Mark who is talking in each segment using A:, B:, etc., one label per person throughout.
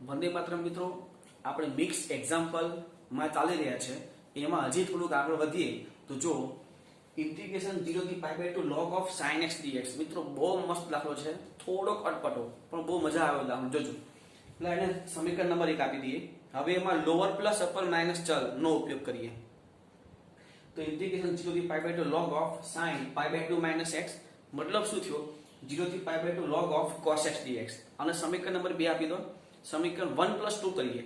A: વંદે માતરમ મિત્રો, આપણે મિક્સ એક્ઝામ્પલમાં ચાલી રહ્યા છે. એમાં હજી થોડુંક આગળ વધીએ તો જો ઇન્ટિગ્રેશન 0 થી pi by 2 log of sin x dx. મિત્રો બહુ મસ્ત દાખલો છે, થોડોક અટપટો પણ બહુ મજા આવે દાખલો. જોજો એટલે એને સમીકરણ નંબર 1 આપી દઈએ. હવે એમાં લોઅર પ્લસ અપર માઇનસ ચલ નો ઉપયોગ કરીએ. તો ઇન્ટિગ્રેશન 0 થી pi by 2 log of sin pi by 2 minus x મતલબ શું થયો? 0 થી pi by 2 log of cos x dx. અને સમીકરણ નંબર 2 આપી દો. સમીકરણ 1 + 2 કરીએ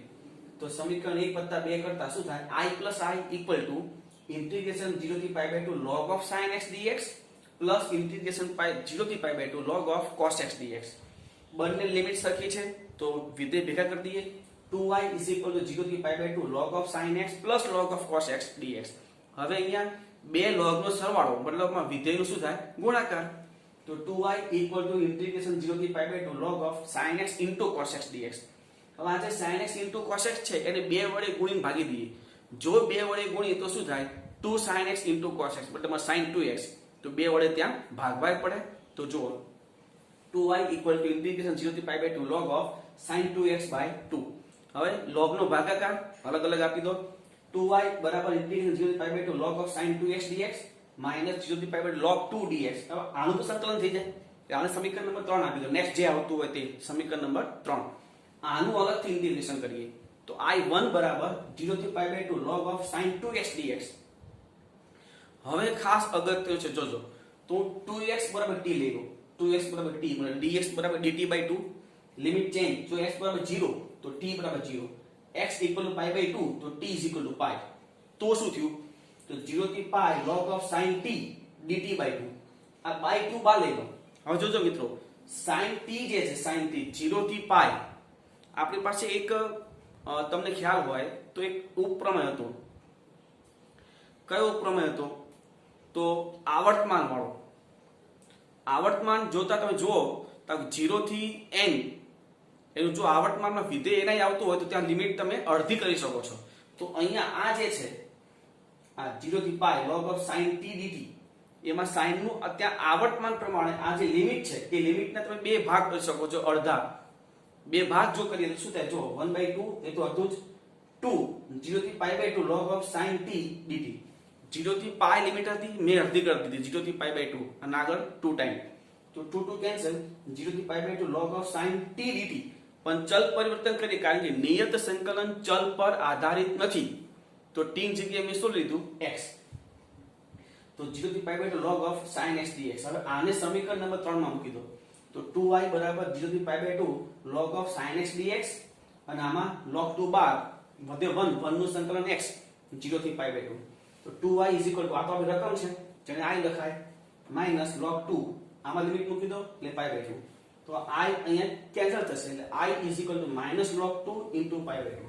A: તો સમીકરણ 1 + 2 કરતા શું થાય? I + I = ઇન્ટિગ્રેશન 0 થી pi by 2 log of sin x dx plus integration 0 થી pi by 2 log of cos x dx. બંને લિમિટ સરખી છે તો વિધેય ભેગા કરી દઈએ. 2y = 0 થી pi by 2 log of sin x પ્લસ log of cos x dx. હવે અહીંયા બે log નો સરવાળો મતલબમાં વિધેયનું શું થાય? ગુણાકાર. તો 2y = ઇન્ટિગ્રેશન 0 થી pi by 2 log of sin x * cos x dx. હવે આ જે sin x * cos x છે એને 2 વડે ગુણીને ભાગી દઈએ. જો 2 વડે ગુણીએ તો શું થાય? 2 sin x * cos x મતલબ sin 2x. તો 2 વડે ત્યાં ભાગવાય પડે. તો જો 2y = ઇન્ટિગ્રેશન 0 થી pi by 2 log of sin 2x/2. હવે log નો ભાગાકાર અલગ અલગ આપી દો. 2y = ઇન્ટિગ્રેશન 0 થી pi by 2 log of sin 2x dx minus 0 થી પાઈ બાય log 2 dx. હવે આનું તો સંકલન થઈ જાય. આને સમીકરણ નંબર 3 આપી દો. નેક્સ્ટ જે આવતું હોય તે સમીકરણ નંબર 3. આનું અલગથી ઇન્ટિગ્રેશન કરીએ તો I1 = 0 થી pi by 2 log of sin 2x dx. હવે ખાસ અગત્ય છે, જોજો. તો 2x = t લઈ લો. 2x = t એટલે dx = dt/2. Limit change. જો x = 0 તો t = 0. x = π/2 તો t = π. તો શું થયું? તો 0 થી π log of sin t dt/2. આ /2 બહાર લઈ લો. હવે જોજો મિત્રો, sin t જે છે sin t 0 થી π આપણી પાસે એક તમને ખ્યાલ હોય તો એક ઉપપ્રમેય હતો. કયો ઉપપ્રમેય હતો? તો આવર્તમાન વાળો. આવર્તમાન જોતા તમે જુઓ તો 0 થી n એનું જો આવર્તમાનમાં વિધેય એનાય આવતું હોય તો ત્યાં લિમિટ તમે અડધી કરી શકો છો. તો અહીંયા આ જે છે આ 0 થી π log of sin t dt એમાં sin નું અત્યારે આવર્તમાન પ્રમાણે આ જે લિમિટ છે એ લિમિટને તમે બે ભાગ કરી શકો છો. અડધા બે ભાગ જો કરીએ તો શું થાય? જો 1/2 એ તો હતું જ 2 0 થી π/2 log of sin t dt. 0 થી π લિમિટ હતી, મેં અડધી કરી દીધી 0 થી π/2 અને આગળ 2 ટાઈમ. તો 2 કેન્સલ. 0 થી π/2 log of sin t dt. પણ ચલ પરિવર્તન કરીએ કારણ કે નિયત સંકલન ચલ પર આધારિત નથી. તો t ની જગ્યાએ મેં શું લીધું? x. તો 0 થી π/2 log of sin x dx. હવે આને સમીકરણ નંબર 3 માં મૂકી દો. તો 2y = 0 થી π/2 log of sin x dx અને આમાં log 2 બાદ વધે 1 નું સંકલન x 0 થી π/2. તો 2y = આ તો રકમ છે જેને i લખાય માઈનસ log 2 આમાં લિમિટ મૂકી દો એટલે π/2. તો i અહીંયા કેન્સલ થશે એટલે i = -log 2 * π/2.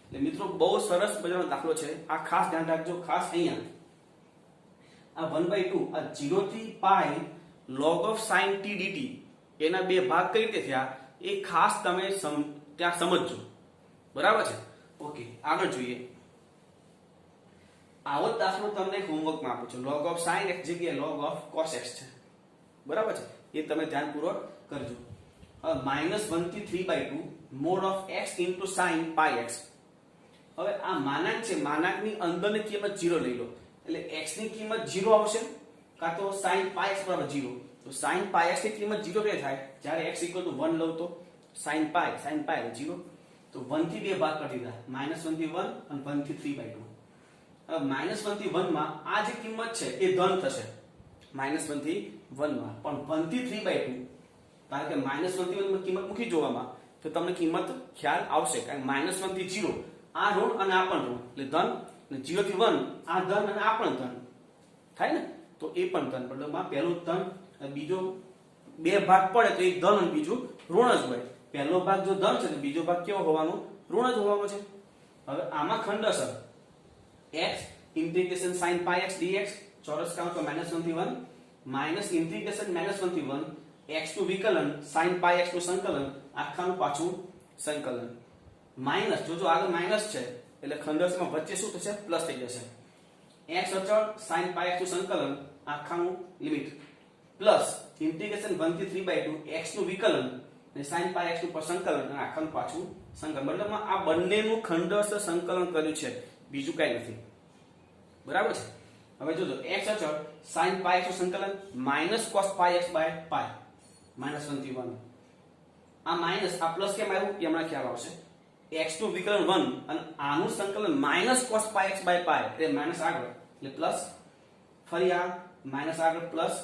A: એટલે મિત્રો બહુ સરસ મજાનો દાખલો છે. આ ખાસ ધ્યાન રાખજો. ખાસ અહીંયા આ 1/2 આ 0 થી π log of sin t dt એના બે ભાગ કઈ રીતે થયા એ ખાસ તમે ત્યાં સમજજો. બરાબર છે? ઓકે, આગળ જોઈએ. આવો દાખલો તમને હોમવર્કમાં આપું છું. log of sin x જગ્યાએ log of cos x છે. બરાબર છે? એ તમે ધ્યાનપૂર્વક કરજો. હવે -1 થી 3/2 mod of x into sin πx. હવે આ માનાંક છે, માનાંકની અંદરની કિંમત 0 લઈ લો એટલે x ની કિંમત 0 આવશે કાં તો sin πx = 0. તો sin πx ની કિંમત 0 કે થાય જ્યારે x = 1 લઉં તો sin π 0. તો 1 થી 2 ભાગ કરી દીધા. -1 થી 1 અને 1 થી 3/2. હવે -1 થી 1 માં આ જે કિંમત છે એ ધન થશે. -1 થી 1 માં પણ 1 થી 3/2 કારણ કે -1 થી 1 માં કિંમત મૂકી જોવામાં તો તમને કિંમત ખ્યાલ આવશે. કારણ કે -1 થી 0 આ ઋણ અને આ પણ ઋણ એટલે ધન, અને 0 થી 1 આ ધન અને આ પણ ધન થાય ને. તો એ પણ ધન મતલબમાં પહેલું ધન અને બીજો બે ભાગ પડે તો એક ધન અને બીજું ઋણ જ હોય. પહેલો ભાગ જો ધન છે તો બીજો ભાગ કેવો હોવાનો? ઋણ જ હોવાનો છે. હવે આમાં ખંડસર x integration sin πx dx ચોરસ કૌંસમાં -1 થી 1 માઈનસ ઇન્ટિગ્રેશન -1 થી 1 x નું વિકલન sin πx નું સંકલન આખાનું પાછું સંકલન માઈનસ. જો આગળ માઈનસ છે એટલે ખંડસમાં વચ્ચે શું થશે? પ્લસ થઈ જશે. x અચળ sin πx નું સંકલન આખાનું લિમિટ પ્લસ ઇન્ટિગ્રેશન 1 થી 3/2 x નું વિકલન અને sin પાઈ x ઉપર સંકલન અને આખનું પાછું સંકલન, મતલબ આ બંનેનું ખંડસ્થ સંકલન કર્યું છે, બીજું કઈ નથી, બરાબર છે. હવે જોજો x અચળ sin પાઈ x નું સંકલન minus cos pi x by pi -1 થી 1. આ માઈનસ આ પ્લસ કેમ આવ્યું એ હમણાં ખ્યાલ આવશે. x નું વિકલન 1 અને આનું સંકલન minus cos pi x by pi એટલે માઈનસ આગળ એટલે પ્લસ, ફરી આ માઈનસ આગળ plus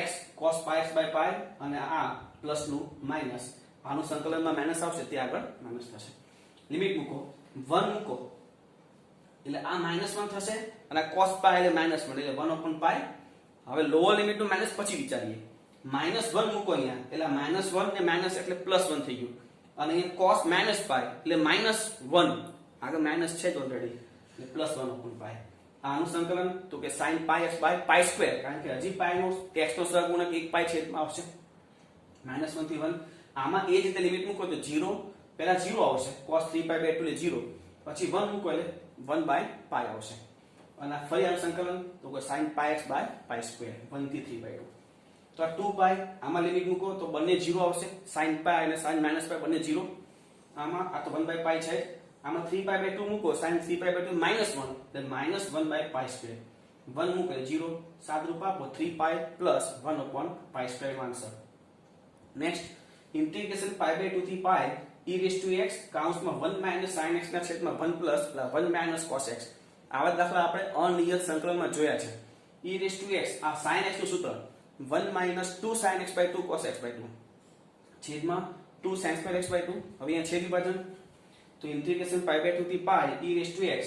A: x cos pi x by pi અને આ પ્લસ નું માઈનસ, આનું સંકલનમાં માઈનસ આવશે તે આગળ માઈનસ થશે. લિમિટ મૂકો 1 મૂકો એટલે આ -1 થશે અને cos પાઈ એટલે -1 એટલે 1/પાઈ. હવે લોઅર લિમિટ નું માઈનસ પછી વિચારીએ. -1 મૂકો અહીંયા એટલે -1 ને માઈનસ એટલે +1 થઈ ગયું અને અહીંયા cos -પાઈ એટલે -1 આગળ માઈનસ છે જ ઓલરેડી એટલે +1/પાઈ. આનું સંકલન તો કે sin pi x by pi square, કારણ કે હજી પાઈ નો x નો સહગુણક 1 પાઈ છેદમાં આવશે -1 થી 1. આમાં એ જ રીતે લિમિટ મૂકો તો 0 પહેલા 0 આવશે cos 3 પાઈ બાય 2 એટલે 0, પછી 1 મૂકો એટલે 1/પાઈ આવશે અને ફરી આનું સંકલન તો કે sin pi x by pi square 1 થી 3/2. તો આ 2 પાઈ આમાં લિમિટ મૂકો તો બંને 0 આવશે, sin પાઈ અને sin પાઈ બંને 0. આમાં આ તો 1/પાઈ છે, આમાં 3/2 મૂકો sin 3/2 -1 એટલે -1/પાઈ સ્ક્વેર, 1 મૂકો એટલે 0, સાદરૂપ આપો 3 પાઈ પ્લસ 1/પાઈ સ્ક્વેર આન્સર. નેક્સ્ટ ઇન્ટિગ્રેશન π/2 થી પાઈ e⁻x કૌંસમાં 1 - sin x ના છેદમાં 1 પ્લસ 1 - cos x. આવા દાખલા આપણે અનિયત સંકલનમાં જોયા છે. e⁻x આ sin x નું સૂત્ર 1 - 2 sin x/2 cos x/2 છેદમાં 2 sin² x/2. હવે અહીંયા છેદ વિભાજન તો ઇન્ટિગ્રેશન π/2 થી પાઈ e⁻x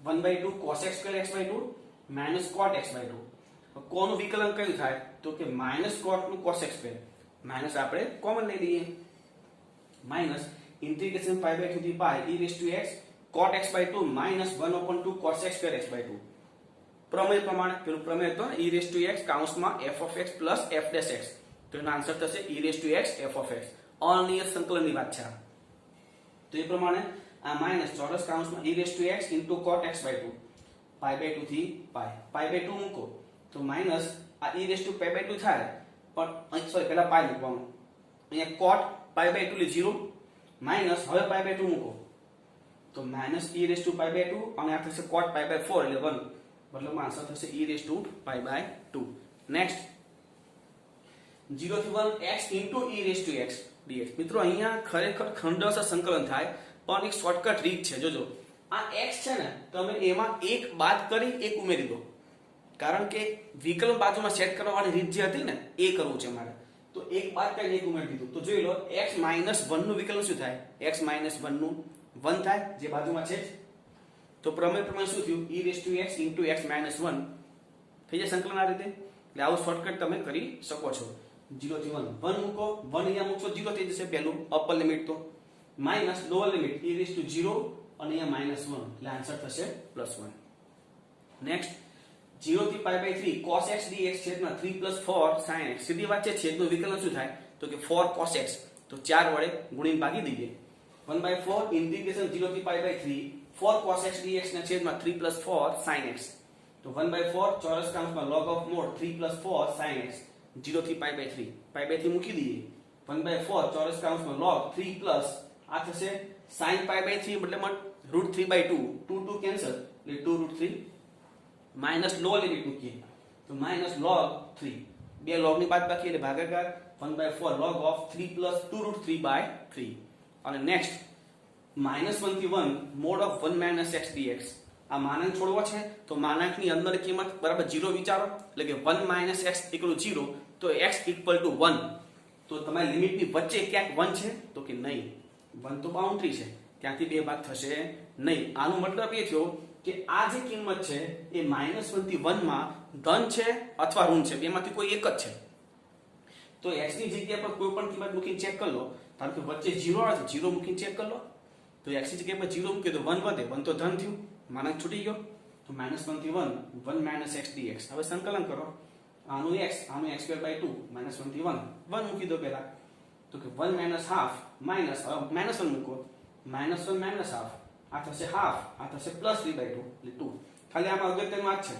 A: 1/2 cos x² x/2 cot x/2. કોનું વિકલન કયું થાય તો કે cot નું cos x², માઈનસ આપણે કોમન લઈ લઈએ, માઈનસ ઇન્ટિગ્રેશન π/2 થી પાઈ e⁻x cot x/2 1/2 cos x² x/2. પ્રમેય પ્રમાણે પેલું પ્રમેય તો e⁻x કૌંસમાં f(x) પ્લસ f'(x) તો એનો આન્સર થશે e⁻x f(x). અનિયત સંકલનની વાત છે. તો એ પ્રમાણે આ માઈનસ ચોરસ કૌંસમાં e⁻x cot x/2 π/2 થી પાઈ π/2 મૂકો તો માઈનસ આ e⁻π/2 થાય, પણ સોરી પહેલા પાઈ મૂકવાનું, અહીંયા cot π/2 એટલે 0 માઈનસ હવે π/2 મૂકો તો માઈનસ e⁻π/2 અને આ થશે cot π/4 એટલે 1, મતલબ આન્સર થશે e⁻π/2. નેક્સ્ટ 0 થી 1 x e⁻x dx. મિત્રો અહીંયા ખરેખર ખંડસ્થ સંકલન થાય, પણ એક શોર્ટકટ રીત છે. જોજો આ x છે ને તમે એમાં એક બાદ કરી એક ઉમેરી દો, કારણ કે વિકલન બાજુમાં સેટ કરવા વાળી રીત જે હતી ને એ કરવું છે મારે, તો એક બાદ કરીને એક ઉમેરી દીધું. તો જોઈ લો x - 1 નું વિકલન શું થાય, x - 1 નું 1 થાય જે બાજુમાં છે. તો પ્રમેય પ્રમાણે શું થયું e⁻x x - 1 થઈ જાય સંકલન આ રીતે. એટલે આવું શોર્ટકટ તમે કરી શકો છો. 0 થી 1 1 મૂકો, 1 અહીંયા મૂકશો 0 થઈ જશે પહેલું અપર લિમિટ, તો માઈનસ લોઅર લિમિટ e⁻0 અને અહીંયા -1 એટલે આન્સર થશે +1. નેક્સ્ટ 0 થી π/3 cos x dx છેદમાં 3 + 4 sin x. સીધી વાત છે, છેદનું વિકલન શું થાય તો કે 4 cos x, તો 4 વડે ગુણીને ભાગી દઈએ. 1/4 ઇન્ટિગ્રેશન 0 થી π/3 4 cos x dx ના છેદમાં 3 + 4 sin x. તો 1/4 ચોરસ કૌંસમાં log of mod 3 + 4 sin x 0 થી π/3 π/3 મૂકી દઈએ. 1/4 ચોરસ કૌંસમાં log 3 પ્લસ આ થશે sin π/3 મતલબ √3/2 2 કેન્સલ એટલે 2√3 માઈનસ લોઅર લિમિટ મૂકીએ તો -log 3, બે log ની બાદ બાકી એટલે ભાગાકાર 1/4 log of 3 + 2√3/3. અને નેક્સ્ટ -1 થી 1 mod of 1 - x dx. આ માનાંક છોડવો છે તો માનાંકની અંદર કિંમત બરાબર 0 વિચારો, એટલે કે 1 - x = 0, તો x = 1. તો તમારી લિમિટની વચ્ચે ક્યાંક 1 છે તો કે નહીં, 1 તો બાઉન્ડ્રી છે, ત્યાંથી બે ભાગ થશે નહીં. આનો મતલબ એ થયો કે આ જે કિંમત છે એ -1 થી 1 માં ધન છે અથવા ઋણ છે, બેમાંથી કોઈ એક જ છે. તો x ની જગ્યા પર કોઈ પણ કિંમત મૂકીને ચેક કરી લો, કારણ કે વચ્ચે 0 આવે છે, 0 મૂકીને ચેક કરી લો. તો x ની જગ્યા પર 0 મૂકે તો 1 વધે, 1 તો ધન થયું, માનાંક છૂટી ગયો. તો -1 થી 1 1 - x dx. હવે સંકલન કરો, આનું x આનું x²/2 -1 થી 1 1 મૂકી દો પહેલા, તો કે 1 - ½ માઈનસ -1 મૂકો, -1 - ½ આ થશે હાફ, આ થશે +3/2 એટલે 2. ખાલી આમાં અગત્યનું વાત છે,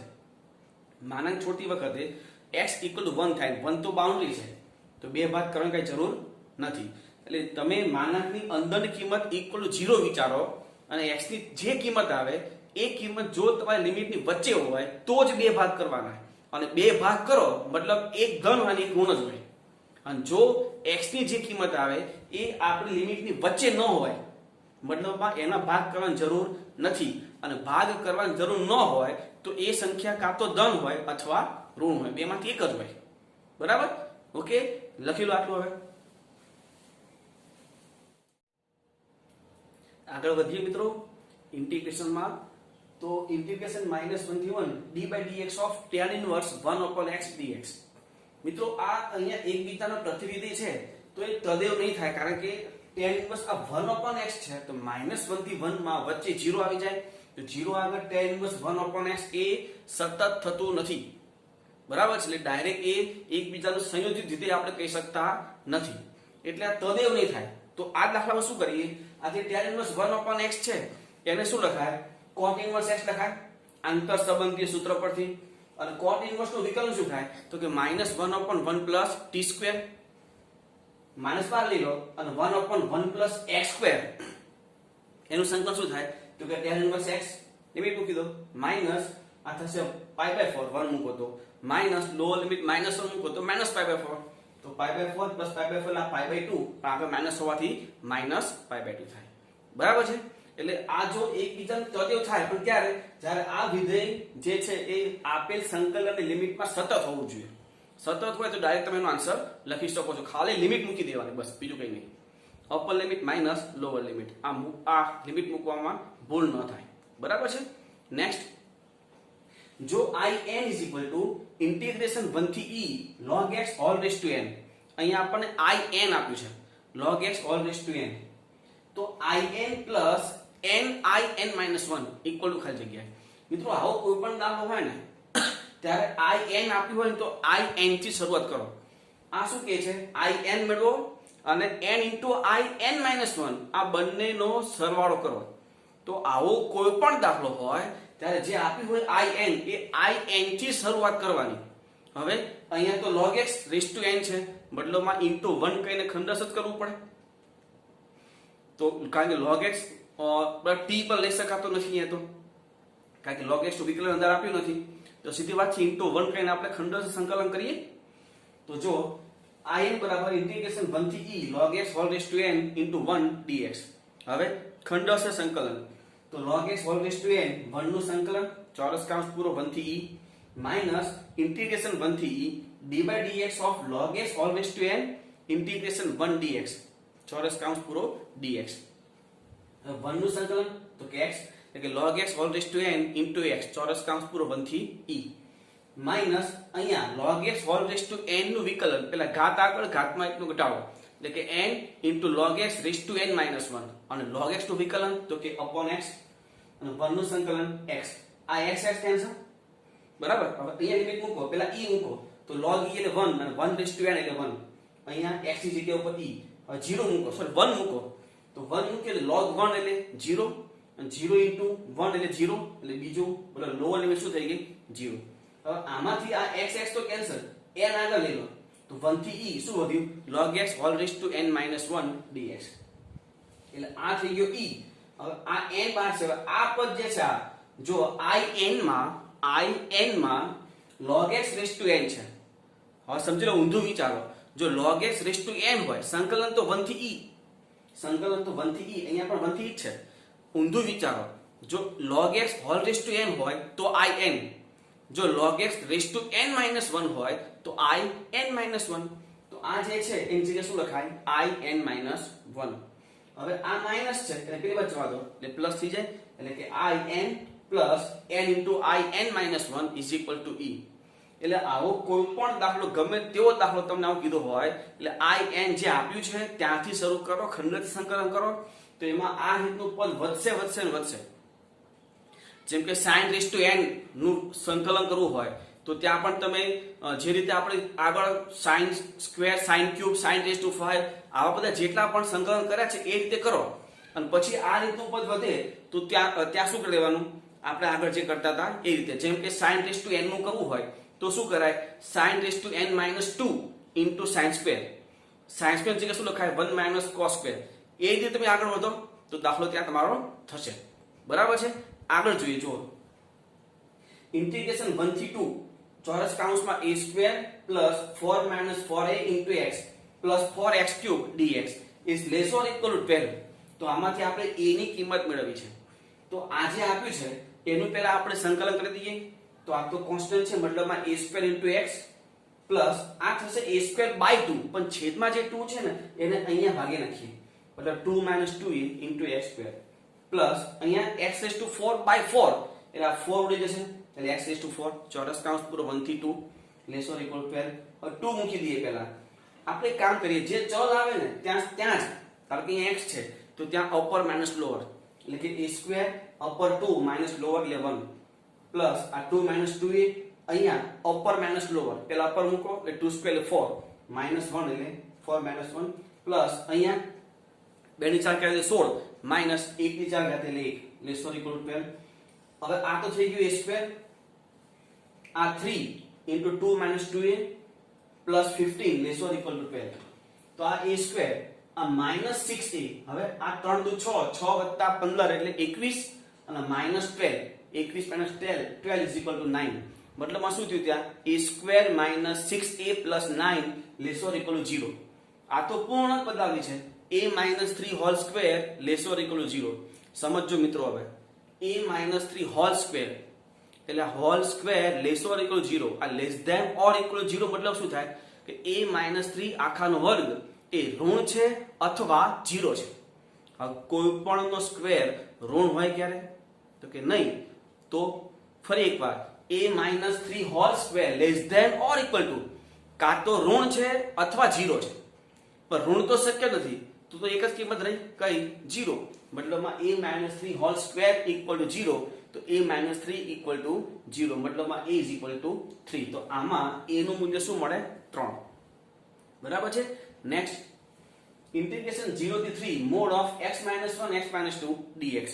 A: માનાંક છોડતી વખતે x = 1 થાય, 1 તો બાઉન્ડ્રી છે, તો બે ભાગ કરવાની કઈ જરૂર નથી. એટલે તમે માનાંકની અંદરની કિંમત ઇક્વલ ટુ 0 વિચારો અને x ની જે કિંમત આવે એ કિંમત જો તમારી લિમિટની વચ્ચે હોય તો જ બે ભાગ કરવાના, અને બે ભાગ કરો મતલબ એક ધન અને એક ઋણ જ હોય. અને જો x ની જે કિંમત આવે એ આપણી લિમિટની વચ્ચે ન હોય મતલબમાં એના ભાગ કરવાની જરૂર નથી, અને ભાગ કરવાની જરૂર ન હોય તો એ સંખ્યા કાં તો ધન હોય અથવા ઋણ હોય, બેમાંથી એક જ હોય. બરાબર? ઓકે, લખી લો આટલું. હવે આગળ વધીએ મિત્રો ઇન્ટિગ્રેશનમાં. તો ઇન્ટિગ્રેશન -1 થી 1 d by dx of tan inverse 1 upon x dx. મિત્રો આ અહીંયા એકબીજાનો પ્રતિનિધિ છે તો એ તદેવ નહીં થાય, કારણ કે tan inverse આ 1 upon x છે તો -1 થી 1 માં વચ્ચે 0 આવી જાય તો 0 આગળ tan inverse 1 upon x એ સતત થતું નથી. બરાબર છે? એટલે ડાયરેક્ટ એ એકબીજાનું સંયોજિત રીતે આપણે કહી શકતા નથી, એટલે આ તદેવ નહીં થાય. તો આ દાખલામાં શું કરીએ, આ જે tan inverse 1 upon x છે એને શું લખાય, cot inverse x લખાય આંતર સંબંધીય સૂત્ર પરથી. અને cot inverse નું વિકલન શું થાય તો કે -1 upon 1 plus t square, minus બહાર લઈ લો અને 1 upon 1 plus x square એનું સંકલન શું થાય તો કે tan inverse x લિમિટ મૂકી દો માઇનસ આ થશે pi by 4 1 મૂકો તો માઇનસ લોઅર લિમિટ -1 મૂકો તો -pi by 4, તો pi by 4 plus pi by 4 આ pi by 2 પણ આગળ માઇનસ હોવાથી -pi by 2 થાય. બરાબર છે? એટલે આ જો એકબીજાનું તદેવ થાય પણ ક્યારે, જ્યારે આ વિધેય જે છે એ આપેલ સંકલનની લિમિટમાં સતત હોવું જોઈએ. સતત હોય તો ડાયરેક્ટ તમે એનો આન્સર લખી શકો છો, ખાલી લિમિટ મૂકી દેવાની બસ, બીજું કંઈ નહીં. Upper limit minus lower limit, આ લિમિટ મૂકવામાં ભૂલ ન થાય. બરાબર છે? નેક્સ્ટ, જો in is equal to integration 1 થી e log x all raised to n, અહીંયા આપણને in આપ્યું છે log x all raised to n, તો in plus n minus 1 equal to ખાલી જગ્યા. મિત્રો આવો કોઈ પણ દાખલો હોય ને ત્યારે in આપ્યું હોય તો in થી શરૂઆત કરો. આ શું કહે છે, in મેળવો અને n into in minus 1 આ બંનેનો સરવાળો કરો. તો આવો કોઈ પણ દાખલો હોય ત્યારે જે આપ્યું હોય in એ in થી શરૂઆત કરવાની. હવે અહીંયા તો log x raised to n છે, બદલોમાં into 1 કહીને ખંડસ જ કરવું પડે, તો કારણ કે log x t પર લઈ શકાતો નથી અહીંયા, તો કારણ કે log x નું વિકલન અંદર આપ્યું નથી, તો સીધી વાત છે into 1 કહીને આપણે ખંડસ સંકલન કરીએ. તો જો in બરાબર ઇન્ટિગ્રેશન 1 થી e log x whole raised to n into 1 dx. હવે ખંડસ સંકલન, તો log x whole raised to n 1 નું સંકલન ચોરસ કૌંસ પૂરો 1 થી e માઈનસ ઇન્ટિગ્રેશન 1 થી e d by dx of log x whole raised to n integration 1 dx ચોરસ કૌંસ પૂરો dx. હવે 1 નું સંકલન તો કે x એટલે કે log x whole raised to n into x ચોરસ કૌંસ પૂરો 1 થી e માઈનસ અહીંયા log x whole raised to n નું વિકલન, પેલા ઘાત આગળ ઘાતમાં એકનો ઘટાડો એટલે કે n into log x raised to n minus 1, અને log x નું વિકલન તો કે upon x અને 1 નું સંકલન x. આ x કેન્સલ. બરાબર? હવે અહીંયા લિમિટ મૂકો, પેલા e મૂકો તો log e એટલે 1 અને 1 raised to n એટલે 1, અહીંયા x ની જગ્યા ઉપર e. હવે 0 મૂકો, સોરી 1 મૂકો તો 1 મૂકે એટલે log 1 એટલે 0 અને 0 into 1 એટલે 0 એટલે બીજું બોલો લોઅર લિમિટ શું થઈ ગઈ 0. હવે આમાંથી આ x તો કેન્સલ, n આગળ લઈ લો તો 1 થી e શું વધ્યું log x whole raised to n minus 1 dx, એટલે આ થઈ ગયો e. હવે આ n બહાર છે, આ પદ જે છે આ જો in માં log x raised to n છે. હવે સમજી લો, ઊંધું વિચારો, જો log x raised to n હોય સંકલન તો 1 થી e, સંકલન તો 1 થી e, અહીંયા પણ 1 થી e છે. ઊંધું વિચારો, જો log x whole raised to n હોય તો in, જો log x raised to n minus 1 હોય તો in minus 1, તો આ જે છે એની જગ્યાએ શું લખાય in minus 1. હવે આ માઈનસ છે એટલે પેલી બાજુ જવા દો એટલે પ્લસ થઈ જાય, એટલે કે in plus n into in minus 1 is equal to e. એટલે આવો કોઈ પણ દાખલો ગમે તેવો દાખલો તમને આવું કીધો હોય એટલે in જે આપ્યું છે ત્યાંથી શરૂ કરો, ખંડથી સંકલન કરો તો એમાં આ રીતનું પદ વધશે ને વધશે. જેમ કે sin raised to n નું સંકલન કરવું હોય તો ત્યાં પણ તમે જે રીતે આપણે આગળ sin square, sin cube, sin raised to 5 આવા બધા જેટલા પણ સંકલન કર્યા છે એ રીતે કરો, અને પછી આ રીતનું પદ વધે તો ત્યાં શું કરી લેવાનું, આપણે આગળ જે કરતા હતા એ રીતે. જેમ કે sin raised to n નું કરવું હોય તો શું કરાય sin raised to n minus 2 into sin square, sine square જગ્યાએ શું લખાય 1 માઇનસ કોસ સ્ક્વેર. એ રીતે તમે આગળ વધો તો દાખલો ત્યાં તમારો થશે. બરાબર છે. આગળ જોઈએ જુઓ ઇન્ટિગ્રેશન 1 થી 2 ચોરસ કૌંસમાં a square plus 4 minus 4a into x plus 4x cube dx is less or equal to 12. તો આમાંથી આપણે a ની કિંમત મેળવવી છે. તો આ જે આપ્યું છે એનું પહેલા આપણે સંકલન કરી દઈએ. તો આ તો કોન્સ્ટન્ટ છે મતલબમાં a square into x plus આ થશે a સ્ક્વેર બાય 2 પણ છેદમાં જે 2 છે ને એને અહીંયા ભાગી નાખીએ મતલબ 2 minus 2a into x square plus અહીંયા x રેઝ ટુ 4 બાય 4 એટલે આ 4 ઉડી જશે એટલે x રેઝ ટુ 4 ચોરસ કૌંસ પૂરો 1 થી 2 લેસ ઓર ઇક્વલ 12. હવે 2 મૂકી દઈએ પહેલા. આપણે કામ કરીએ જે ચલ આવે ને ત્યાં જ ધારો કે અહીંયા x છે તો ત્યાં અપર માઇનસ લોઅર એટલે કે a square upper 2 minus lower એટલે 1 પ્લસ આ 2 માઇનસ 2a અહીંયા અપર માઇનસ લોઅર પહેલા અપર મૂકો એટલે 2 સ્ક્વેર એટલે 4 માઇનસ 1 એટલે 4 માઇનસ 1 પ્લસ અહીંયા 2 ની 4 કરે 16 માઇનસ 1 ની 4 ઘાત એટલે 1 લેસ ઓર ઇક્વલ 12. હવે આ તો થઈ ગયું a સ્ક્વેર આ 3 into 2 minus 2a plus 15 less or equal to 12. તો આ a સ્ક્વેર આ minus 6a હવે આ 3 દુ 6 6 વત્તા 15 એટલે 21 અને minus 12 21 minus 12 is equal to 9. મતલબમાં શું થયું ત્યાં a square minus 6a plus 9 less or equal to 0. આ તો પૂર્ણ પદાવલી છે a minus 3 whole square less or equal to 0. સમજજો મિત્રો હવે a minus 3 હોલ સ્ક્વેર એટલે whole square less or equal to 0 આ less than or equal to 0 મતલબ શું થાય કે a minus 3 આખાનો વર્ગ એ ઋણ છે અથવા 0 છે. હવે કોઈ પણ નો સ્ક્વેર ઋણ હોય ક્યારે તો કે નહીં. તો ફરી એકવાર a minus 3 whole square less than or equal to કાં તો ઋણ છે અથવા 0 છે પણ ઋણ તો શક્ય નથી તો એક જ કિંમત રહી કઈ 0 મતલબમાં a minus 3 whole square equal to 0 તો a minus 3 ઇક્વલ ટુ 0 મતલબમાં a is equal to 3. તો આમાં a નું મૂલ્ય શું મળે 3. બરાબર છે. નેક્સ્ટ ઇન્ટિગ્રેશન 0 થી 3 mode of x minus 1 x minus 2 dx.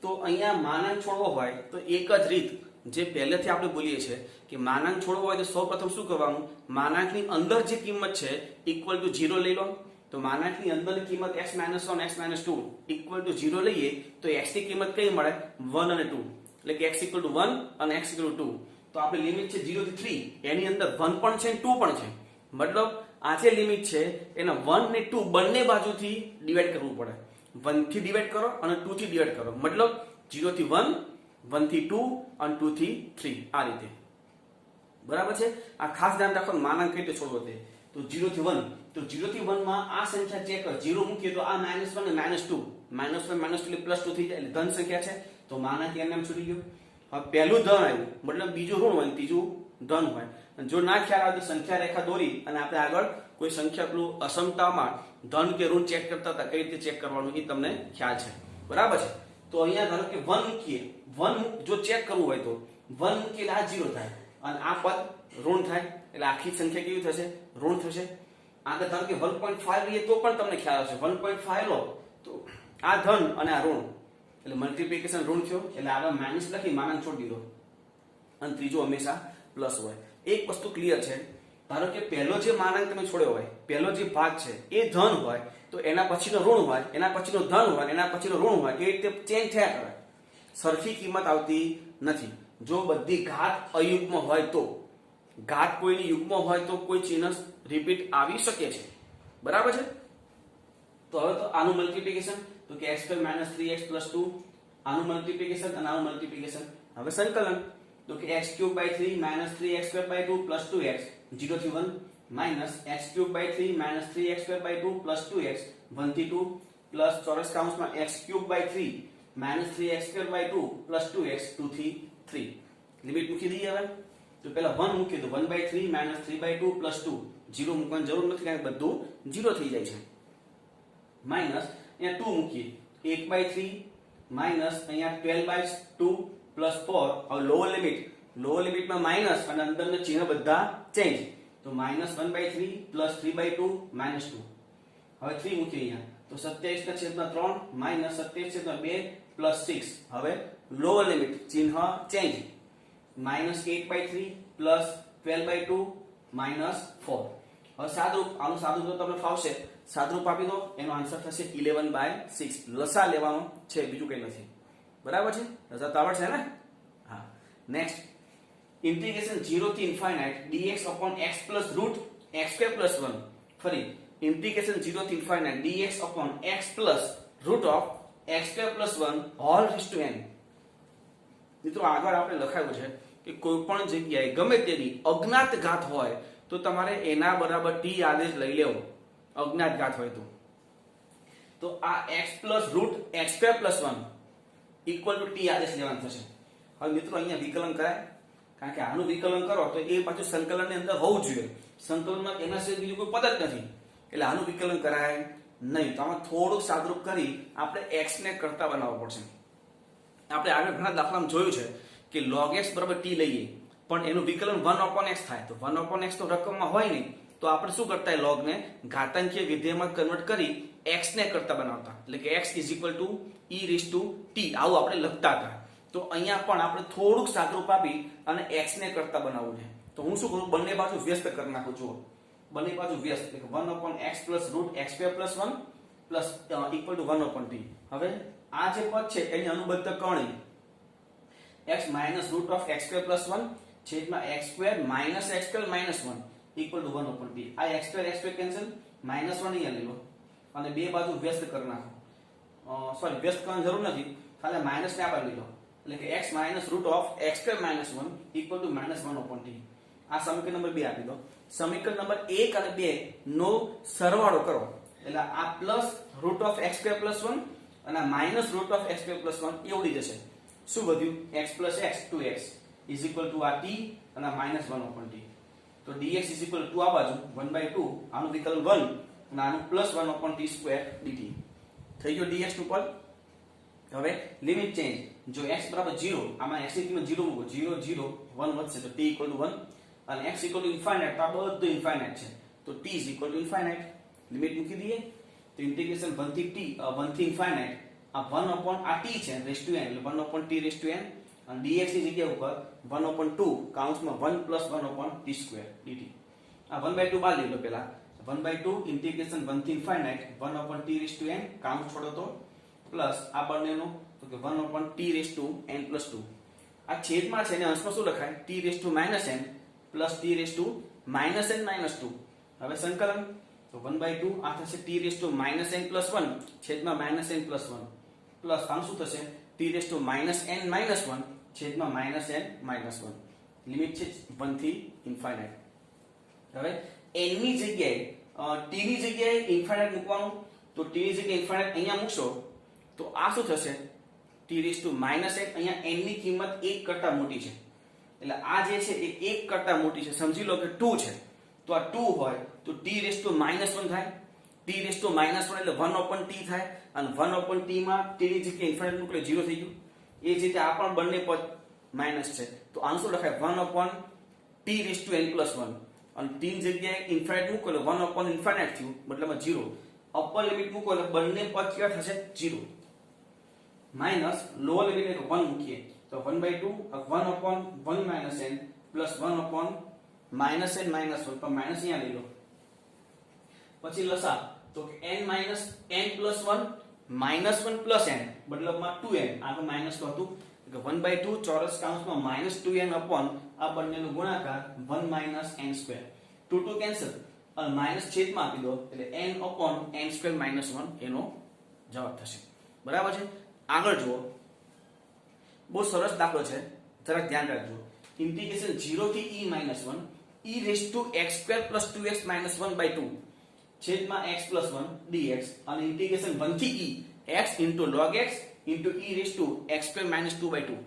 A: તો અહીંયા માનાંક છોડવો હોય તો એક જ રીત જે પહેલેથી આપણે બોલીએ છે કે માનાંક છોડવો હોય તો સૌપ્રથમ શું કરવાનું માનાંકની અંદર જે કિંમત છે ઇક્વલ ટુ 0 લઈ લો. તો માનાંકની અંદરની કિંમત x minus 1 x minus 2 equal to 0 લઈએ તો x ની કિંમત કઈ મળે 1 અને 2 એટલે કે x ઇક્વલ ટુ 1 અને x ઇક્વલ ટુ 2. તો આપણી લિમિટ છે 0 થી 3 એની અંદર 1 પણ છે 2 પણ છે મતલબ આ જે લિમિટ છે એને 1 ને 2 બંને બાજુથી ડિવાઈડ કરવું પડે. 1 થી ડિવાઈડ કરો અને 2 થી ડિવાઈડ કરો મતલબ 0 થી 1 1 થી 2 અને 2 થી 3 આ રીતે. બરાબર છે. આ ખાસ ધ્યાન રાખો માનાંક કઈ રીતે છોડવો તે. તો 0 થી 1 તો 0 થી 1 માં આ સંખ્યા ચેક કરો 0 મૂકીએ તો આ -1 અને -2 -1 -2 એટલે +2 થઈ જાય એટલે ધન સંખ્યા છે તો માનાંક એમ છૂટી ગયો. હવે પહેલું ધન આવ્યું મતલબ બીજું ઋણ હોય ત્રીજું ધન હોય. જો ના ખ્યાલ આવે તો સંખ્યા રેખા દોરી અને આપણે આગળ કોઈ સંખ્યા પેલું અસમતામાં ધન કે ઋણ ચેક કરતા હતા કઈ રીતે ચેક કરવાનું એ તમને ખ્યાલ છે. બરાબર છે. તો અહીંયા ધારો કે 1 મૂકીએ 1 જો ચેક કરવું હોય તો 1 મૂકીએ આ 0 થાય અને આ પદ ઋણ થાય એટલે આખી સંખ્યા કેવી થશે ઋણ થશે. આગળ ધારો કે 1.5 લઈએ તો પણ તમને ખ્યાલ આવશે 1.5 લો તો આ ધન અને આ ઋણ એટલે મલ્ટીપ્લિકેશન ઋણ થયો એટલે આગળ માઇનસ લખી માનાંક છોડી દીધો અને ત્રીજો હંમેશા પ્લસ હોય. એક વસ્તુ ક્લિયર છે ધારો કે પહેલો જે માનાંક તમે છોડ્યો હોય પહેલો જે ભાગ છે એ ધન હોય તો એના પછીનો ઋણ હોય એના પછીનો ધન હોય એના પછીનો ઋણ હોય એ રીતે ચેન્જ થયા કરે સરખી કિંમત આવતી નથી. જો બધી ઘાત અયુગ્મ હોય તો ઘાત કોઈની યુગ્મ હોય તો કોઈ ચિહ્ન રિપીટ આવી શકે છે. બરાબર છે. તો હવે તો આનું મલ્ટીપ્લિકેશન તો કે x² - 3x + 2 આનું મલ્ટીપ્લિકેશન અને આનું મલ્ટીપ્લિકેશન. હવે સંકલન તો કે x³ / 3 - 3x² / 2 + 2x 0 થી 1 minus x³ / 3 - 3x² / 2 + 2x 1 થી 2 પ્લસ ચોરસ કૌંસમાં x³ / 3 - 3x² / 2 + 2x 2 થી 3. લિમિટ મૂકી દઈએ હવે તો પહેલા 1 મૂકીએ તો 1/3 - 3/2 + 2 0 મૂકવાની જરૂર નથી કારણ કે બધું 0 થઈ જાય છે માઈનસ અહીંયા 2 મૂકીએ 8/3 માઈનસ અહીંયા 12/2 + 4. હવે લોઅર લિમિટમાં માઈનસ અને અંદરના ચિહ્ન બધા ચેન્જ તો -1/3 + 3/2 - 2. હવે 3 મૂકીએ અહીંયા તો 27/3 -27/2 + 6. હવે લોઅર લિમિટ ચિહ્ન ચેન્જ -8/3 + 12/2 - 4. હવે સાદરૂપ, આનું સાદરૂપ તો તમને ફાવશે, સાદરૂપ આપી દો, એનો આન્સર થશે 11/6. લસા લેવાનો છે, બીજું કંઈ નથી. બરાબર છે? લસા તો આવડશે ને? હા. નેક્સ્ટ, ઇન્ટિગ્રેશન 0 થી infinite dx upon x plus root x square plus 1. ફરી ઇન્ટિગ્રેશન 0 થી infinite dx upon x plus root of x square plus 1 all raised to n. મિત્રો આગળ આપણે લખાયું છે કે કોઈ પણ જગ્યાએ ગમે તેની અજ્ઞાત ઘાત હોય તો તમારે એના બરાબર t આદેશ લઈ લેવો, અજ્ઞાત ઘાત હોય તો આ x plus root x square plus 1 equal to t આદેશ લેવાનું થશે. હવે મિત્રો અહીંયા વિકલન કરાય, કારણ કે આનું વિકલન કરો તો એ પાછું સંકલનની અંદર હોવું જોઈએ, સંકલનમાં એના સિવાય બીજું કોઈ પદ જ નથી, એટલે આનું વિકલન કરાય નહીં. તો આમાં થોડુંક સાદરૂપ કરી આપણે x ને કરતા બનાવવો પડશે. આપણે આગળ ઘણા દાખલામાં જોયું છે કે log x બરાબર t લઈએ પણ એનું વિકલન 1/x થાય, તો 1/x તો રકમમાં હોય નહીં, તો આપણે શું કરતા log ને ઘાતાંકીય વિધેયમાં કન્વર્ટ કરી x ને કરતા બનાવતા, એટલે કે x e raised to t આવું આપણે લખતા હતા. તો અહીંયા પણ આપણે થોડુંક સાદરૂપ આપી અને x ને કરતા બનાવવું છે. તો હું શું કરું, બંને બાજુ વ્યસ્ત કરી નાખું. જુઓ, બંને બાજુ વ્યસ્ત, એટલે 1/x plus root x square plus 1 plus equal to 1/t. હવે આ જે પદ છે એની અનુબદ્ધ કરણી x minus root of x square plus 1 છેદમાં x square minus x square minus 1 equal to 1/t. આ x square કેન્સલ, minus 1 અહીંયા લઈ લો અને બે બાજુ વ્યસ્ત કરી નાખો. સોરી, વ્યસ્ત કરવાની જરૂર નથી, ખાલી માઈનસ ને આપણે લઈ લો, એટલે કે x minus root of x square minus 1 equal to minus 1/t. આ સમીકરણ નંબર 2 આપી દો. સમીકરણ નંબર 1 અને 2 નો સરવાળો કરો, એટલે આ plus root of x square plus 1 અને minus root of x square plus 1 એ ઉડી જશે. શું વધ્યું, x plus x 2x is equal to આ t અને minus 1/t. તો dx is equal to આ બાજુ 1/2, આનું વિકલન 1 અને આનું plus 1/t square dt. થઈ ગયો dx નું પદ. હવે લિમિટ ચેન્જ, જો x બરાબર 0, આમાં x ની કિંમત 0 મૂકો, 0 0 1 વધશે તો t equal to 1 અને x equal to infinite તો આ બધું infinite છે, તો t is equal to infinite. Limit મૂકી દઈએ તો ઇન્ટિગ્રેશન 1 થી infinite આ 1 upon આ t છે raised to n, એટલે 1/t raised to n અને dx ની જગ્યા ઉપર 1/2 કાઉન્સમાં 1 plus 1/t square dt. આ 1/2 બાદ લઈ લો પહેલા, 1/2 ઇન્ટિગ્રેશન 1 થી infinite 1/t raised to n કાઉન્સ છોડો તો પ્લસ આ બંનેનું તો કે 1/t raised to n plus 2. આ છેદમાં છે ને અંશમાં શું લખાય, t raised to minus n plus t raised to minus n minus 2. હવે સંકલન તો 1/2 આ થશે t raised to minus n plus 1 છેદમાં minus n plus 1 પ્લસ આમ શું થશે t raised to minus n minus 1 છેદમાં minus n minus 1. લિમિટ છે 1 થી infinite. હવે n ની જગ્યાએ t ની જગ્યાએ infinite મૂકવાનું, તો t ની જગ્યાએ infinite અહીંયા મૂકશો તો આ શું થશે t raised to minus n, અહીંયા n ની કિંમત 1 કરતા મોટી છે, એટલે આ જે છે એ 1 કરતા મોટી છે. સમજી લો કે 2 છે તો આ 2 હોય તો t raised to minus 1 થાય, t raised to minus 1 એટલે 1/t થાય અને 1/t માં t ની જગ્યાએ infinite મૂકલે 0 થઈ ગયું. એ જ રીતે આ પણ બંને પદ માઈનસ છે તો આનું શું લખાય 1/t raised to n plus 1 અને t ની જગ્યાએ infinite મૂકો એટલે 1/infinite થયું, મતલબમાં 0. અપર લિમિટ મૂકો એટલે બંને પદ કેવા થશે 0 માઈનસ લોઅર લિમિટ એટલે 1 મૂકીએ તો 1/2 1/1 minus n plus 1/n minus 1 પણ માઈનસ અહીંયા લઈ લો. પછી લસા તો કે n minus n plus 1 minus 1 plus n મતલબમાં 2n, આગળ માઈનસ તો હતું કે 1/2 ચોરસ કૌંસમાં minus 2n upon આ બંનેનો ગુણાકાર 1 minus n square, 2 કેન્સલ અને માઈનસ છેદમાં આપી દો એટલે n upon n square minus 1 એનો જવાબ થશે. બરાબર છે. આગળ જુઓ, બહુ સરસ દાખલો છે, જરાક ધ્યાન રાખજો. ઇન્ટિગ્રેશન 0 થી e minus 1 e raised to x square plus 2x minus 1/2 છેદમાં x plus 1 dx અને ઇન્ટિગ્રેશન 1 થી e x into log x into e raised to x square minus 2/2.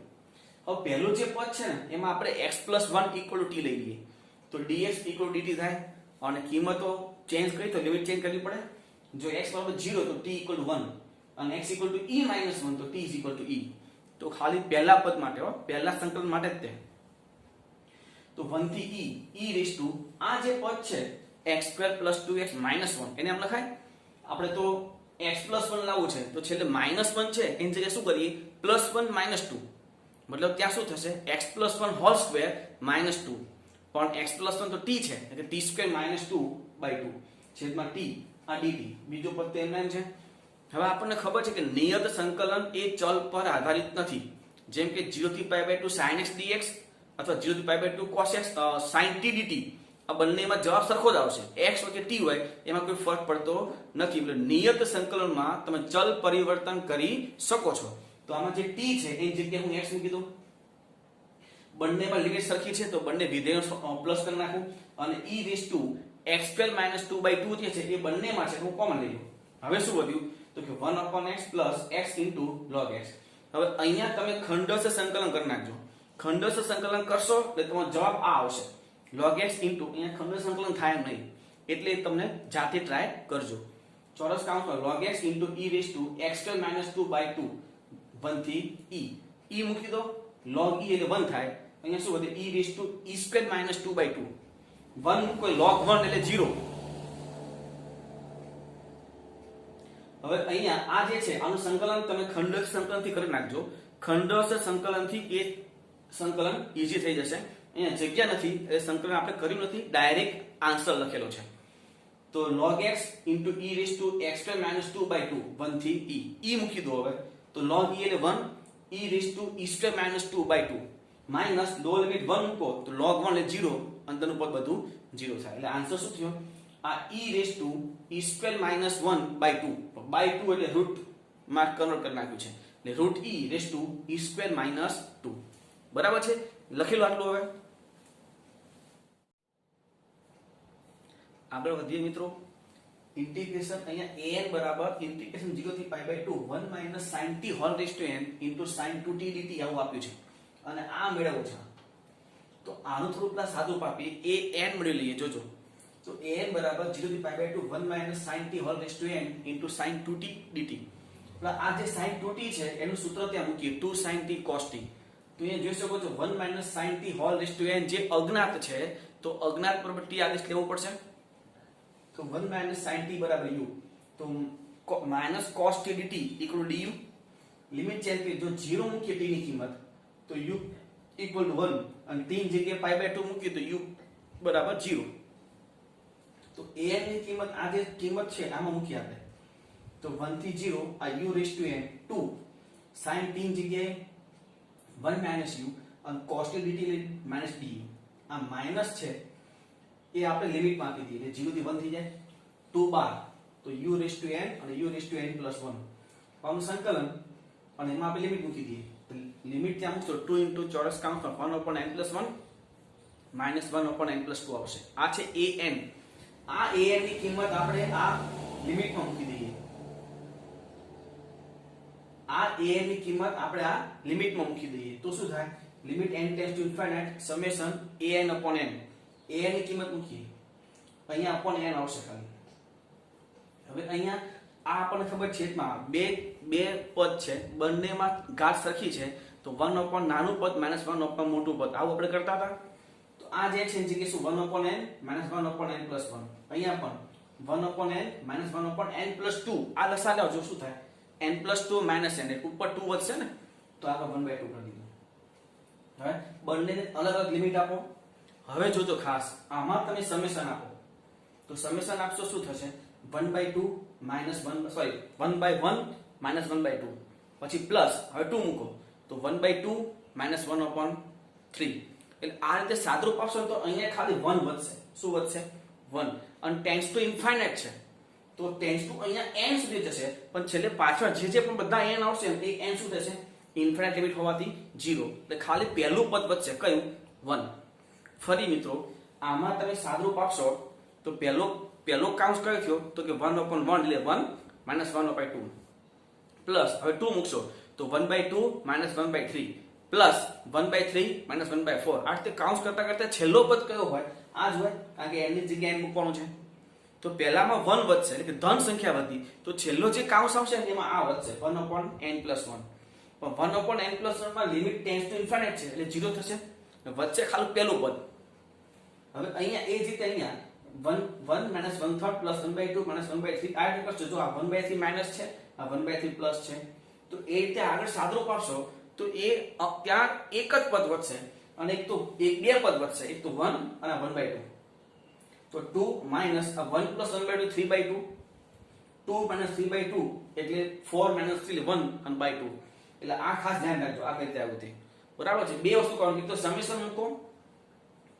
A: હવે પહેલું જે પદ છે ને એમાં આપણે x plus 1 equal to t લઈ લઈએ તો dx equal to dt થાય અને કિંમતો ચેન્જ કરી તો લિમિટ ચેન્જ કરવી પડે. જો x બરાબર 0 તો t equal to 1 અને x equal to e minus 1 તો t is equal to e. તો ખાલી પહેલા પદ માટે પહેલા સંકલન માટે જ તે. તો 1 થી e raised to આ જે પદ છે x square plus 2x minus 1 એને આમ લખાય. આપણે તો x plus 1 લાવવું છે તો છેલ્લે minus 1 છે એની જગ્યાએ શું કરીએ plus 1 minus 2, મતલબ ત્યાં શું થશે x plus 1 whole square minus 2 પણ x plus 1 તો t છે એટલે t square minus 2 2 છેદમાં t આ dt બીજો પદ તો એમ છે. હવે આપણને ખબર છે કે નિયત સંકલન એ ચલ પર આધારિત નથી. જેમ કે 0 થી π/2 sin x dx અથવા 0 થી π/2 cos x sin t dt આ બંનેમાં જવાબ સરખો જ આવશે. x હોય કે t હોય એમાં કોઈ ફરક પડતો નથી. એટલે નિયત સંકલનમાં તમે ચલ પરિવર્તન કરી શકો છો. તો આમાં જે t છે એની જગ્યાએ હું x મૂકી દઉં. બંનેમાં લિમિટ સરખી છે તો બંને વિધેયો પ્લસ કરી નાખું અને e x² - 2/2 જે છે એ બંનેમાં છે હું કોમન લઈ લઉં. હવે શું વધ્યું તો કે 1/x + x * log x. હવે અહીંયા તમે ખંડસ્થ સંકલન કરી નાખજો. ખંડસ્થ સંકલન કરશો એટલે તમારો જવાબ આ આવશે log x * અહીંયા ખંડસ્થ સંકલન થાય એમ નહીં એટલે તમને જાતે ટ્રાય કરજો. ચોરસ કૌંસમાં log x * e x² - 2/2 1 થી e મૂકી દો. log e એટલે 1 થાય. અહીંયા શું વધે e² - 2/2 1 મૂકો log 1 એટલે 0. હવે અહીંયા આ જે છે આનું સંકલન તમે ખંડસ્થ સંકલનથી કરી નાખજો. ખંડસ્થ સંકલનથી એ સંકલન ઈઝી થઈ જશે. અહીંયા જગ્યા નથી એટલે સંકલન આપણે કર્યું નથી, ડાયરેક્ટ આન્સર લખેલો છે. તો log x * e x² - 2/2 1 થી e મૂકી દો. હવે તો log e એટલે 1 e x² - 2/2 માઈનસ લો લિમિટ 1 મૂકો તો log 1 એટલે 0 અંદરનું પદ બધું 0 થાય. એટલે આન્સર શું થયો આ e x² - 1/2 બાય 2 એટલે રૂટ માં કન્વર્ટ કરી નાખ્યું છે એટલે √e x² - 2 બરાબર છે. લખેલું આટલું. હવે આગળ વધીએ મિત્રો. ઇન્ટિગ્રેશન અહીંયા an બરાબર ઇન્ટિગ્રેશન 0 થી π/2 1 - sin t whole raise to n into sin 2t dt આવું આપ્યું છે અને આ મેળવવું છે. તો આનું થોડું પ્લસ સાદું પાપી an મેળવી લઈએ. જોજો તો an બરાબર 0 થી π/2 1 - sin t whole raise to n into sin 2t dt. એટલે આ જે sin 2t છે એનું સૂત્ર ત્યાં મૂકીએ 2 sin t cos t. તો અહીંયા જોઈ શકો છો 1 - sin t whole raise to n જે અજ્ઞાત છે તો અજ્ઞાત બરાબર t આદેશ લેવો પડશે. તો 1 - sin t બરાબર u તો -cos t dt = du. Limit change કરી જો 0 મૂકીએ t ની કિંમત તો u = 1 અને t ની જગ્યાએ π/2 મૂકીએ તો u બરાબર 0. તો an ની કિંમત આ જે કિંમત છે આમાં મૂકી આપણે તો 1 થી 0 આ u raise to n 2 sin t ની જગ્યાએ 1 - u અને cos t dt - du. આ માઈનસ છે એ આપણે લિમિટ માં આપી દઈએ એટલે 0 થી 1 થઈ જાય 2 બાર તો u રેઝ ટુ n અને u રેઝ ટુ n + 1 આનું સંકલન અને એમાં આપણે લિમિટ મૂકી દઈએ. લિમિટ ત્યાં મૂકશો 2 * ચોરસ કૌંસમાં 1/n + 1 - 1/n + 2 આવશે. આ છે an. આ an ની કિંમત આપણે આ લિમિટમાં મૂકી દઈએ. આ an ની કિંમત આપણે આ લિમિટમાં મૂકી દઈએ તો શું થાય limit n tends to infinite summation an/n. an ની કિંમત મૂકીએ અહીંયા upon n આવશે ખાલી. હવે અહીંયા આ આપણને ખબર છે માં બે પદ છે બંનેમાં ઘાત સરખી છે તો 1 નાનું પદ -1 મોટું પદ આવું આપણે કરતા હતા. તો આ જે છે કે શું 1/n - 1/n + 1 અહીંયા પણ 1/n - 1/n + 2 આ લસા લાવજો શું થાય n + 2 - n એટલે ઉપર 2 વધશે ને તો આગળ 1/2 કરી દીધું. હવે બંનેને અલગ અલગ લિમિટ આપો. હવે જોજો ખાસ આમાં તમે સમેશન આપો તો સમેશન આપશો શું થશે 1/2 - 1/1 - 1/2 પછી પ્લસ હવે 2 મૂકો તો 1/2 - 1/3. એટલે આ રીતે સાદરૂપ આપશો તો અહીંયા ખાલી 1 વધશે. શું વધશે 1 અને ટેન્ડ્સ ટુ ઇન્ફાઇનાઇટ છે તો ટેન્ડ્સ ટુ અહીંયા n સુધી જશે પણ છેલ્લે પાછળ જે પણ બધા n આવશે એ n શું થશે ઇન્ફાઇનાઇટ લિમિટ હોવાથી 0 એટલે ખાલી પહેલું પદ વધશે કયું 1. ફરી મિત્રો આમાં તમે સાદરૂપ આપશો તો પહેલો કાઉન્સ કયો થયો તો કે 1/1 એટલે 1 - 1/2 પ્લસ હવે 2 મૂકશો તો 1/2 - 1/3 પ્લસ 1/3 - 1/4. આ રીતે કાઉન્સ કરતા કરતા છેલ્લો પદ કયો હોય આ જ હોય કારણ કે n ની જગ્યાએ n મૂકવાનું છે. તો પહેલામાં 1 વધશે એટલે કે ધન સંખ્યા વધી તો છેલ્લો જે કાઉન્સ આવશે એમાં આ વધશે 1/n + 1. પણ 1/n + 1 માં લિમિટ ટેન્ડ્સ ટુ ઇન્ફાઇનાઇટ છે એટલે 0 થશે વચ્ચે ખાલી પહેલું પદ. હવે અહીંયા એ જ રીતે અહીંયા 1 - 1/3 + 1/2 - 1/3 આ રીતે કરશો જો આ 1/3 માઈનસ છે આ 1/3 પ્લસ છે તો એ રીતે આગળ સાદરૂપ આપશો તો એ ત્યાં એક જ પદ વધશે અને એક બે પદ વધશે એક તો 1 અને 1/2. તો 2 માઇનસ 1 પ્લસ 1/2 3/2, 2 માઇનસ 3/2 એટલે 4 માઇનસ 3 1 અને બાય 2. એટલે આ ખાસ ધ્યાન રાખજો આ કઈ રીતે આવ્યું તે. બરાબર છે. બે વસ્તુ કરવાની, તો સમેશન મૂકો,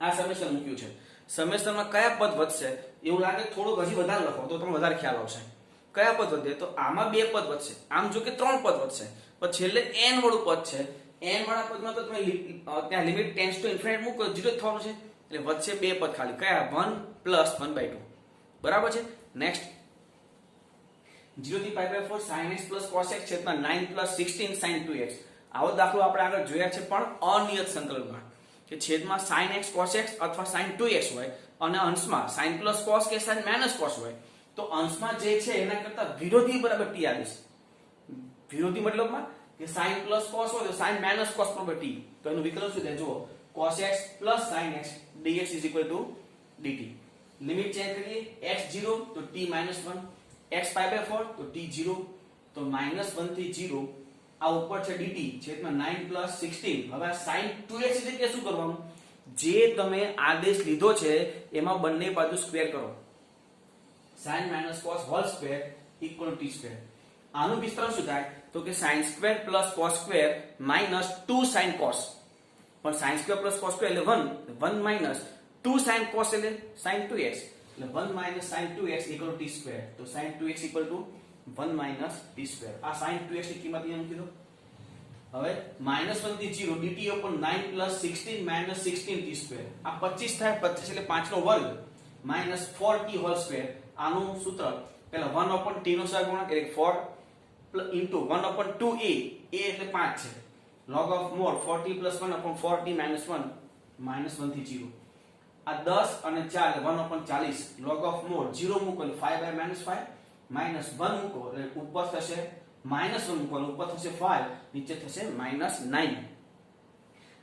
A: આ સમેશન મૂક્યું છે. સમેશનમાં કયા પદ વધશે એવું લાગે થોડુંક હજી વધારે લખો તો તમને વધારે ખ્યાલ આવશે. કયા પદ વધે, તો આમાં બે પદ વધશે, આમ જો કે ત્રણ પદ વધશે, પણ છેલ્લે n વાળું પદ છે. n વાળા પદમાં તો તમે ત્યાં લિમિટ ટેન્ડ્સ ટુ ઇન્ફિનિટ મૂકો 0 થવાનું છે. એટલે વચ્ચે બે પદ ખાલી, કયા 1 પ્લસ 1/2. બરાબર છે. નેક્સ્ટ 0 થી π/4 sin x plus cos x છેદમાં 9 plus 16 sin 2x. આવો દાખલો આપણે આગળ જોયા છે પણ અનિયત સંકલનમાં, કે છેદમાં sin x cos x અથવા sin 2x હોય અને અંશમાં sin plus cos કે sin minus cos હોય, તો અંશમાં જે છે એના કરતા વિરોધી બરાબર t આવીશ. વિરોધી મતલબમાં કે sin plus cos હોય તો sin minus cos બરાબર t. તો એનું વિકલન શું થાય જુઓ, cos x plus sin x dx is equal to dt. Limit change કરીએ, x 0 તો t minus 1, x π/4 તો t 0, તો -1 થી 0 આ ઉપર છે dt છેદમાં 9 plus 16. હવે આ sin 2x એટલે શું કરવાનું, જે તમે આદેશ લીધો છે એમાં બંને બાજુ સ્ક્વેર કરો, sin minus cos whole square equal to t square. આનું વિસ્તરણ શું થાય, તો કે sin square plus cos square minus 2 sin cos. પણ sin square plus cos square એટલે 1 minus 2 sin cos એટલે sin 2x, એટલે 1 minus sin 2x equal to t square. તો sin 2x equal to 1 minus t square. આ sin 2x ની કિંમત અહીંયા મૂકી દો. હવે -1 થી 0 dt upon 9 plus 16 minus 16 t square. આ 25 થાય, 25 એટલે 5 નો વર્ગ minus 4t whole square. આનું સૂત્ર પહેલા 1 upon t નો સહગુણક એટલે 4 into 1 upon 2a, a એટલે 5 છે, log of more 4t plus 1 upon 4t minus 1 -1 થી 0. આ 10 અને 4 એટલે 1 upon 40, log of more 0 મૂકો એટલે 5/-5 minus 1 મૂકો એટલે ઉપર થશે -1 મૂકો એટલે ઉપર થશે 5, નીચે થશે -9.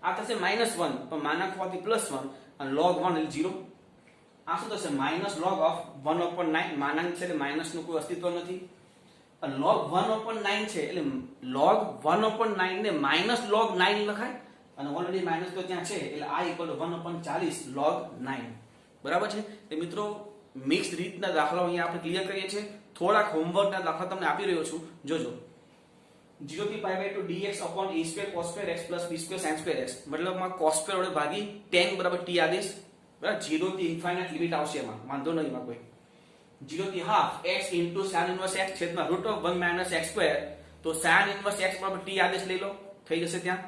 A: આ થશે -1 તો માનાંક હોવાથી +1 અને log 1 એટલે 0. આ શું થશે, માઇનસ log of 1/9, માનાંક છે એટલે માઇનસ નું કોઈ અસ્તિત્વ નથી. અને log 1/9 છે એટલે log 1/9 ને માઇનસ log 9 લખાય, અને ઓલરેડી માઇનસ તો ત્યાં છે એટલે આ ઇક્વલ 1/40 log 9. બરાબર છે. તો મિત્રો મિક્સ રીતના દાખલાઓ અહીંયા આપણે ક્લિયર કરીએ છીએ. થોડાક હોમવર્કના દાખલા તમને આપી રહ્યો છું, જોજો. 0 થી π/2 dx upon a square cos square x plus b square sin square x. મતલબમાં cos square વડે ભાગી tan બરાબર t આદેશ. બરાબર, 0 થી ઇન્ફાઇનાઇટ લિમિટ આવશે એમાં, વાંધો નહીં એમાં કોઈ. 0 થી half x into sin inverse x છેદમાં √1 minus x square. તો sin inverse x બરાબર t આદેશ લઈ લો, થઈ જશે ત્યાં.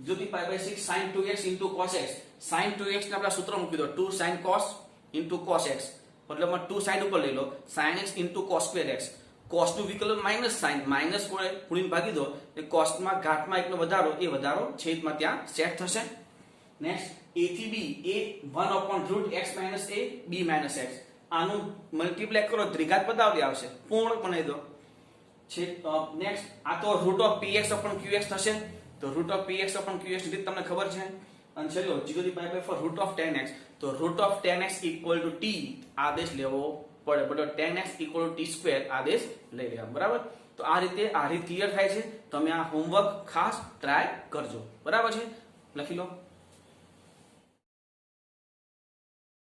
A: 0 થી π/6 sin 2x into cos x. sin 2x ને આપણે સૂત્ર મૂકી દો, 2 sin cos into cos x. મતલબમાં 2 sin ઉપર લઈ લો, sin x into cos square x. cos નું વિકલન માઇનસ sin, માઇનસ ગુણીને ભાગી દો એટલે cos માં ઘાતમાં એકનો વધારો, એ વધારો છેદમાં ત્યાં સેટ થશે. નેક્સ્ટ a થી b, a 1 upon root x minus a b minus x. આનું મલ્ટીપ્લાય કરો દ્વિઘાત પદ આવશે, પૂર્ણ બનાવી દો. નેક્સ્ટ આ તો root of px upon qx થશે, તો root of px upon qx ની રીત તમને ખબર છે. અને ચલો 0 થી π/4 root of tan x, તો root of tan x equal to t આદેશ લેવો પડે, બરાબર. tan x equal to t square આદેશ લઈ લેવા, બરાબર. તો આ રીતે આ રીત ક્લિયર થાય છે. તમે આ હોમવર્ક ખાસ ટ્રાય કરજો, બરાબર છે. લખી લો.